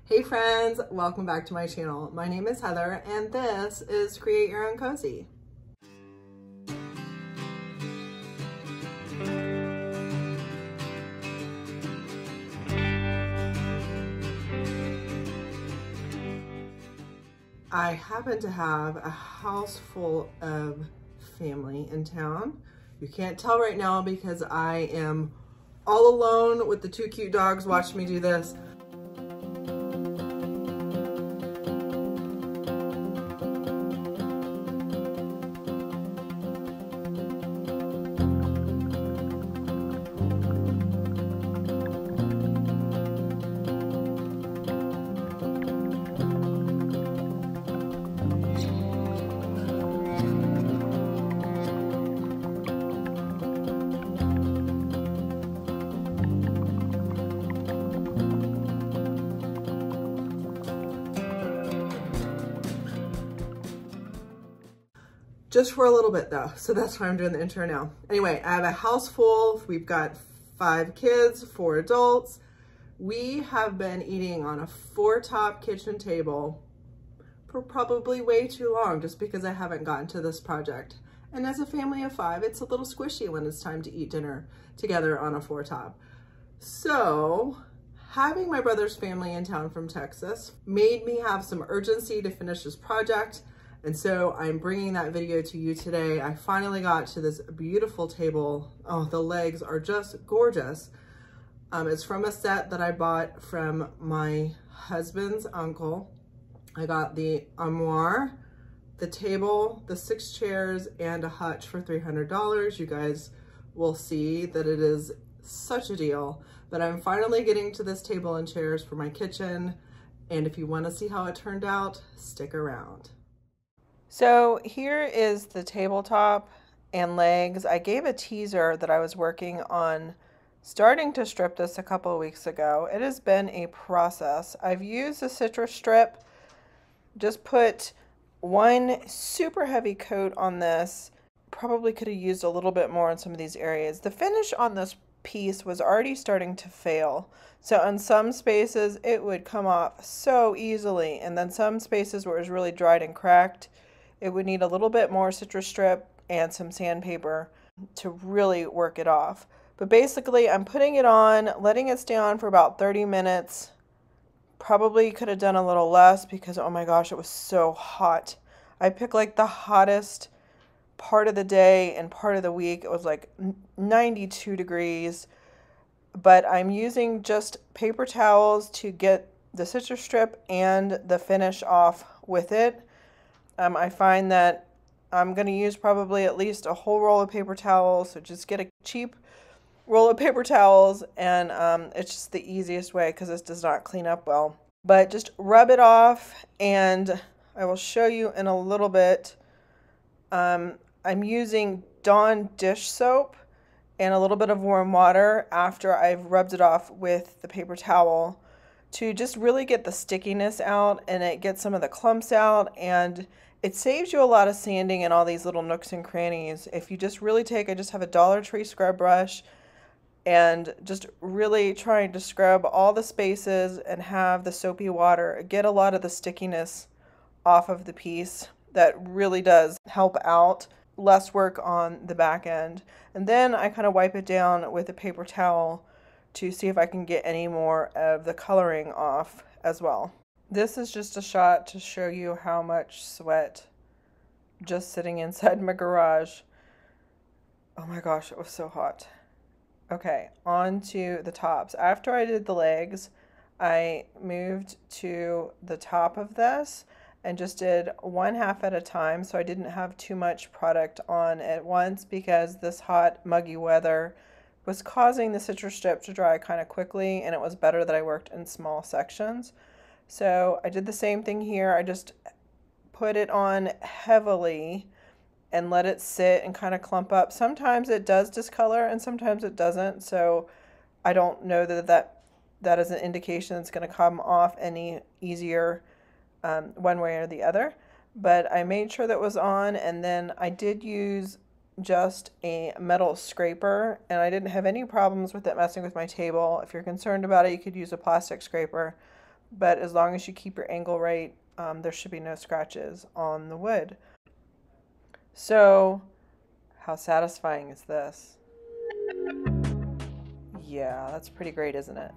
Hey friends, welcome back to my channel. My name is Heather and this is Create Your Own Cozy. I happen to have a house full of family in town. You can't tell right now because I am all alone with the two cute dogs watching me do this. Just for a little bit though, so that's why I'm doing the intro now. Anyway, I have a house full. We've got 5 kids, 4 adults. We have been eating on a 4-top kitchen table for probably way too long just because I haven't gotten to this project. And as a family of 5, it's a little squishy when it's time to eat dinner together on a 4-top. So having my brother's family in town from Texas made me have some urgency to finish this project. And so I'm bringing that video to you today. I finally got to this beautiful table. Oh, the legs are just gorgeous. It's from a set that I bought from my husband's uncle. I got the armoire, the table, the 6 chairs, and a hutch for $300. You guys will see that it is such a deal. But I'm finally getting to this table and chairs for my kitchen. And if you want to see how it turned out, stick around. So here is the tabletop and legs. I gave a teaser that I was working on starting to strip this a couple of weeks ago. It has been a process. I've used a citrus strip, just put one super heavy coat on this. Probably could have used a little bit more in some of these areas. The finish on this piece was already starting to fail. So in some spaces it would come off so easily, and then some spaces where it was really dried and cracked, it would need a little bit more citrus strip and some sandpaper to really work it off. But basically I'm putting it on, letting it stay on for about 30 minutes. Probably could have done a little less because, oh my gosh, it was so hot. I picked like the hottest part of the day and part of the week. It was like 92 degrees. But I'm using just paper towels to get the citrus strip and the finish off with it. I find that I'm going to use probably at least a whole roll of paper towels. So just get a cheap roll of paper towels, and it's just the easiest way because this does not clean up well. But just rub it off, and I will show you in a little bit. I'm using Dawn dish soap and a little bit of warm water after I've rubbed it off with the paper towel to just really get the stickiness out, and it gets some of the clumps out, and it saves you a lot of sanding in all these little nooks and crannies. If you just really I just have a Dollar Tree scrub brush and just really trying to scrub all the spaces and have the soapy water get a lot of the stickiness off of the piece. That really does help out. Less work on the back end. And then I kind of wipe it down with a paper towel to see if I can get any more of the coloring off as well. This is just a shot to show you how much sweat just sitting inside my garage. Oh my gosh, it was so hot. Okay, on to the tops. After I did the legs, I moved to the top of this and just did 1/2 at a time, so I didn't have too much product on at once because this hot, muggy weather was causing the citrus strip to dry kind of quickly, and it was better that I worked in small sections. So I did the same thing here. I just put it on heavily and let it sit and kind of clump up. Sometimes it does discolor and sometimes it doesn't. So I don't know that is an indication it's going to come off any easier one way or the other. But I made sure that was on, and then I did use just a metal scraper, and I didn't have any problems with it messing with my table. If you're concerned about it, you could use a plastic scraper. but as long as you keep your angle right, there should be no scratches on the wood. So, how satisfying is this? Yeah, that's pretty great, isn't it?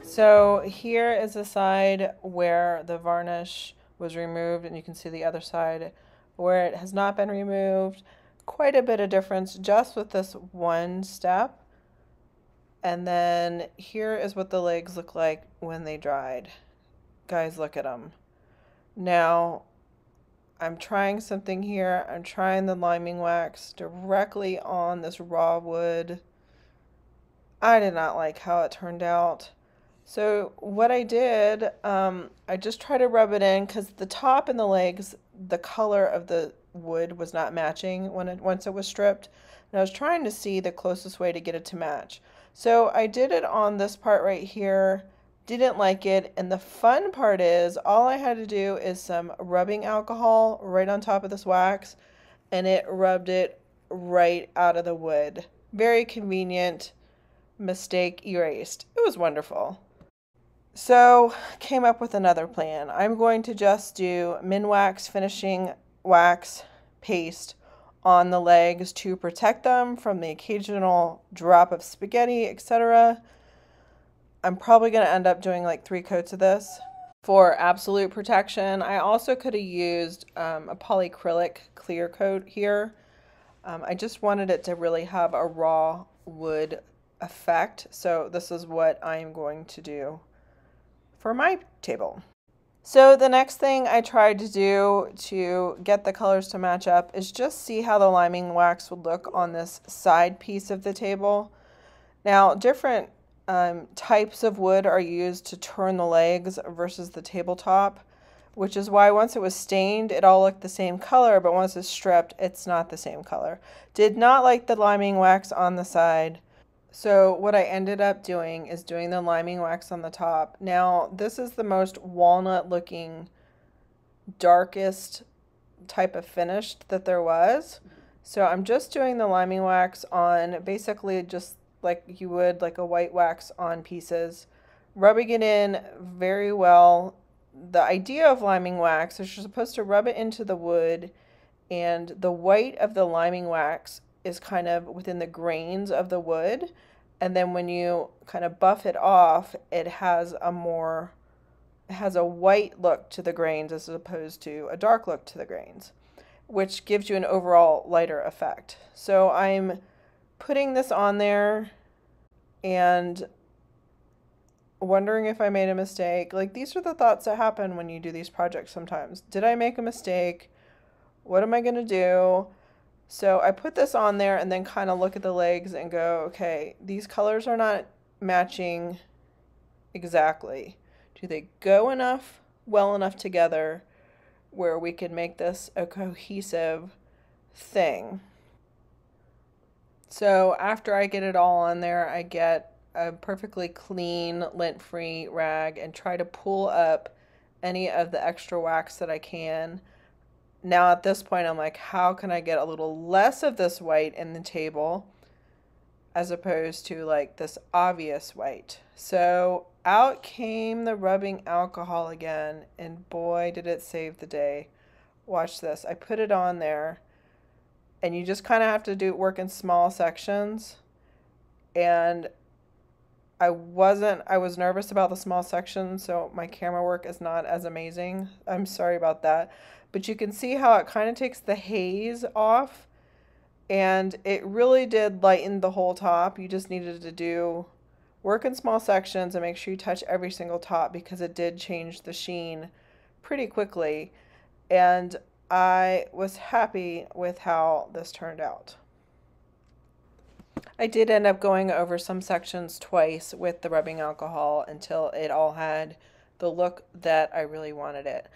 So here is the side where the varnish was removed, and you can see the other side where it has not been removed. Quite a bit of difference just with this one step. And then here is what the legs look like when they dried. Guys, look at them. Now, I'm trying something here. I'm trying the liming wax directly on this raw wood. I did not like how it turned out. So what I did, I just tried to rub it in because the top and the legs, the color of the wood was not matching once it was stripped. And I was trying to see the closest way to get it to match. So I did it on this part right here, didn't like it. And the fun part is all I had to do is some rubbing alcohol right on top of this wax, and it rubbed it right out of the wood. Very convenient. Mistake erased. It was wonderful. So came up with another plan. I'm going to just do Minwax finishing wax paste on the legs to protect them from the occasional drop of spaghetti, etc. I'm probably going to end up doing like 3 coats of this for absolute protection. I also could have used a polyacrylic clear coat here. I just wanted it to really have a raw wood effect, so this is what I'm going to do for my table. So the next thing I tried to do to get the colors to match up is just see how the liming wax would look on this side piece of the table. Now, different types of wood are used to turn the legs versus the tabletop, which is why once it was stained, it all looked the same color, but once it's stripped, it's not the same color. Did not like the liming wax on the side. So what I ended up doing is doing the liming wax on the top. Now, this is the most walnut looking, darkest type of finish that there was. So I'm just doing the liming wax on basically just like you would like a white wax on pieces, rubbing it in very well. The idea of liming wax is you're supposed to rub it into the wood, and the white of the liming wax is kind of within the grains of the wood, and then when you kind of buff it off, it has a white look to the grains as opposed to a dark look to the grains, which gives you an overall lighter effect. So I'm putting this on there and wondering if I made a mistake. Like, these are the thoughts that happen when you do these projects sometimes. Did I make a mistake? What am I going to do? So I put this on there and then kind of look at the legs and go, okay, these colors are not matching exactly. Do they go well enough together where we can make this a cohesive thing? So after I get it all on there, I get a perfectly clean, lint-free rag and try to pull up any of the extra wax that I can. Now at this point, I'm like, how can I get a little less of this white in the table as opposed to like this obvious white? So out came the rubbing alcohol again, and boy, did it save the day. Watch this. I put it on there, and you just kind of have to work in small sections. And I was nervous about the small sections, so my camera work is not as amazing. I'm sorry about that. But you can see how it kind of takes the haze off, and it really did lighten the whole top. You just needed to work in small sections and make sure you touch every single top, because it did change the sheen pretty quickly. And I was happy with how this turned out. I did end up going over some sections twice with the rubbing alcohol until it all had the look that I really wanted it.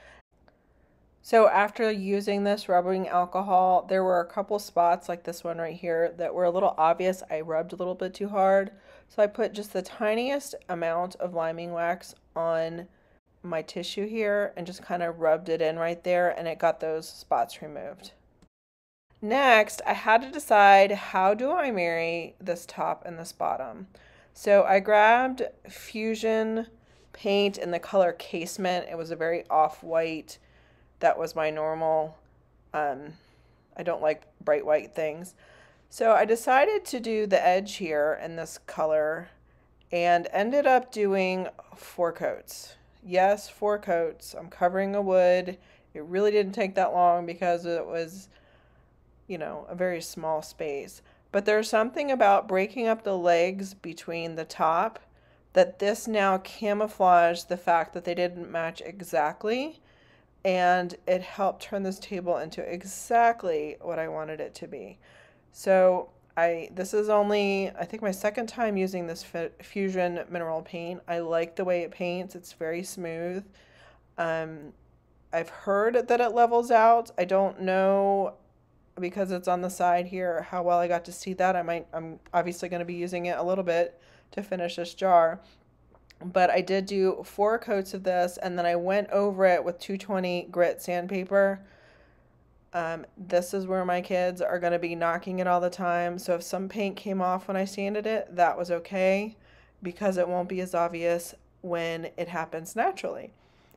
So after using this rubbing alcohol, there were a couple spots like this one right here that were a little obvious. I rubbed a little bit too hard. So I put just the tiniest amount of liming wax on my tissue here and just kind of rubbed it in right there, and it got those spots removed. Next, I had to decide, how do I marry this top and this bottom? So I grabbed Fusion paint in the color Casement. It was a very off-white. That was my normal. I don't like bright white things. So I decided to do the edge here in this color and ended up doing 4 coats. Yes, 4 coats. I'm covering a wood. It really didn't take that long because it was, you know, a very small space. But there's something about breaking up the legs between the top that this now camouflaged the fact that they didn't match exactly, and it helped turn this table into exactly what I wanted it to be. So this is only, I think, my second time using this Fusion mineral paint. I like the way it paints. It's very smooth. I've heard that it levels out. I don't know, because it's on the side here, how well I got to see that. I'm obviously going to be using it a little bit to finish this jar. But I did do 4 coats of this, and then I went over it with 220 grit sandpaper. This is where my kids are going to be knocking it all the time. So if some paint came off when I sanded it, that was okay, because it won't be as obvious when it happens naturally.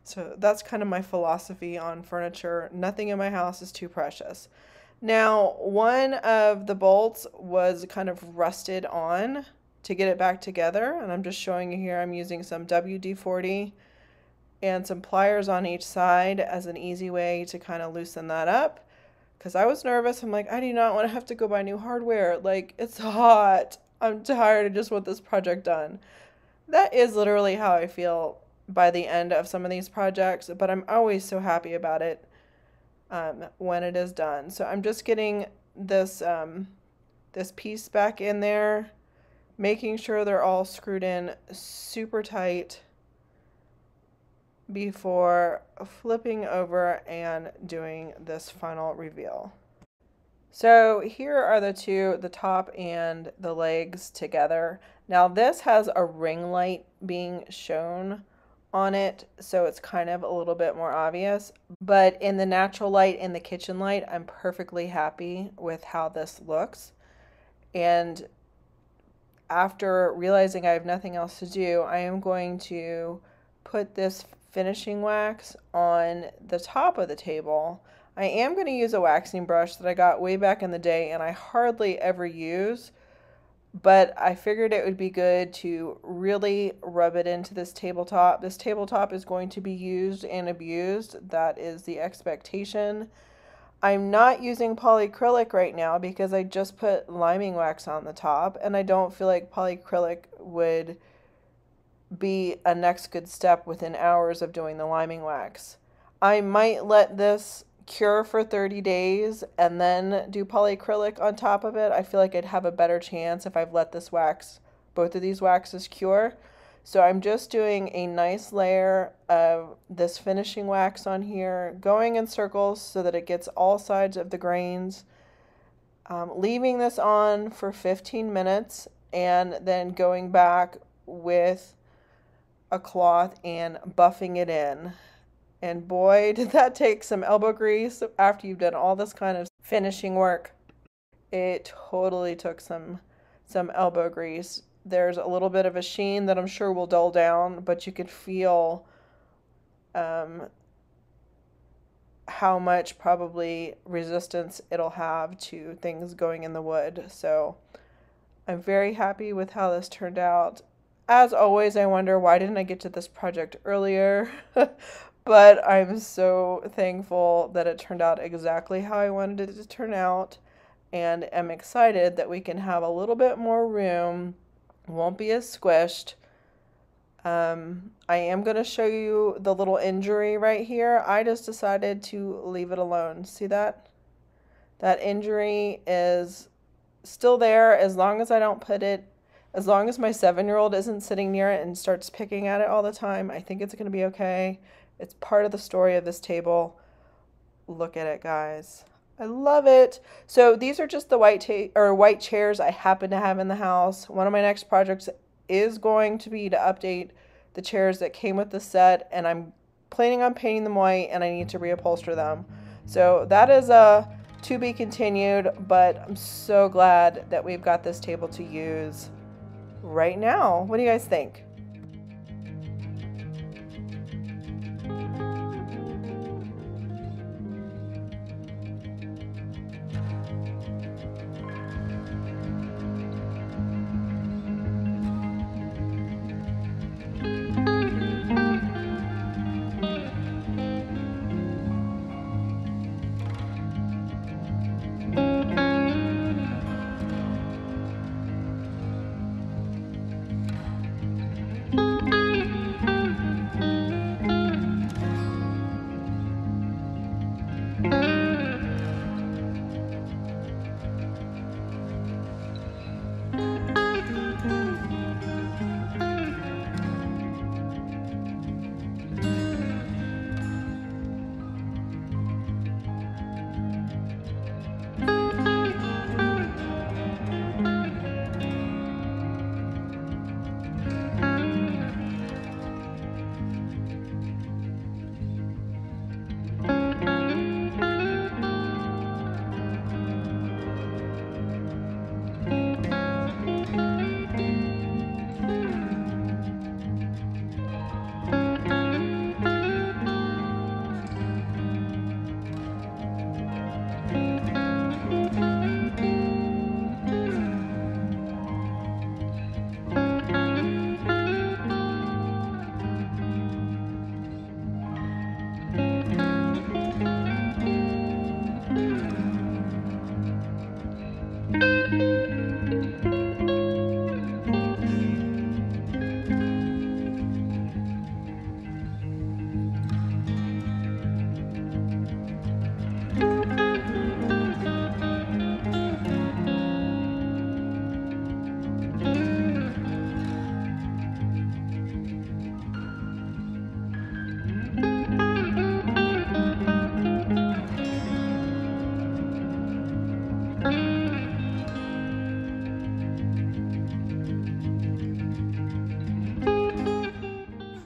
So that's kind of my philosophy on furniture. Nothing in my house is too precious. Now, one of the bolts was kind of rusted on to get it back together, and I'm just showing you here. I'm using some WD-40 and some pliers on each side as an easy way to kind of loosen that up, because I was nervous. I'm like, I do not want to have to go buy new hardware. Like, it's hot. I'm tired. I just want this project done. That is literally how I feel by the end of some of these projects, but I'm always so happy about it when it is done. So I'm just getting this this piece back in there, making sure they're all screwed in super tight before flipping over and doing this final reveal. So here are the top and the legs together. Now this has a ring light being shown on it, so it's kind of a little bit more obvious, but in the natural light, in the kitchen light, I'm perfectly happy with how this looks. And after realizing I have nothing else to do, I am going to put this finishing wax on the top of the table. I am going to use a waxing brush that I got way back in the day and I hardly ever use, but I figured it would be good to really rub it into this tabletop. This tabletop is going to be used and abused. That is the expectation. I'm not using polyacrylic right now because I just put liming wax on the top, and I don't feel like polyacrylic would be a next good step within hours of doing the liming wax. I might let this cure for 30 days and then do polyacrylic on top of it, I feel like I'd have a better chance if I've let this wax, both of these waxes cure. So I'm just doing a nice layer of this finishing wax on here, going in circles so that it gets all sides of the grains, leaving this on for 15 minutes and then going back with a cloth and buffing it in. And boy, did that take some elbow grease after you've done all this kind of finishing work. It totally took some elbow grease. There's a little bit of a sheen that I'm sure will dull down, but you could feel how much probably resistance it'll have to things going in the wood. So I'm very happy with how this turned out. As always, I wonder, why didn't I get to this project earlier? But I'm so thankful that it turned out exactly how I wanted it to turn out, and am excited that we can have a little bit more room. Won't be as squished. I am going to show you the little injury right here. I just decided to leave it alone. See that? That injury is still there as long as I don't put it, as long as my 7-year-old isn't sitting near it and starts picking at it all the time. I think it's going to be okay. It's part of the story of this table. Look at it, guys. I love it. So these are just the white chairs I happen to have in the house. One of my next projects is going to be to update the chairs that came with the set, and I'm planning on painting them white, and I need to reupholster them. So that is to be continued, but I'm so glad that we've got this table to use right now. What do you guys think?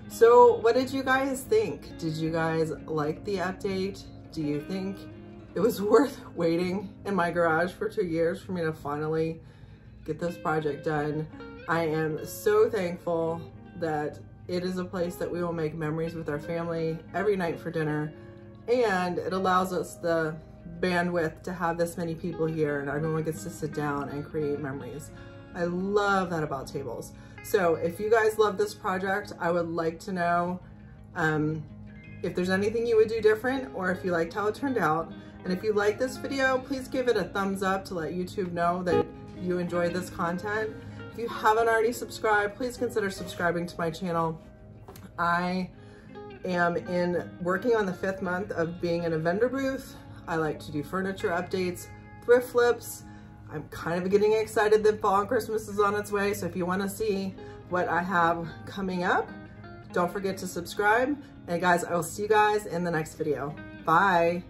So what did you guys think? Did you guys like the update? Do you think it was worth waiting in my garage for 2 years for me to finally get this project done? I am so thankful that it is a place that we will make memories with our family every night for dinner, and it allows us the bandwidth to have this many people here and everyone gets to sit down and create memories. I love that about tables. So if you guys love this project, I would like to know if there's anything you would do different, or if you liked how it turned out. And if you like this video, please give it a thumbs up to let YouTube know that you enjoyed this content. If you haven't already subscribed, please consider subscribing to my channel. I am working on the 5th month of being in a vendor booth. I like to do furniture updates, thrift flips. I'm kind of getting excited that fall and Christmas is on its way. So if you want to see what I have coming up, don't forget to subscribe. And guys, I will see you guys in the next video. Bye.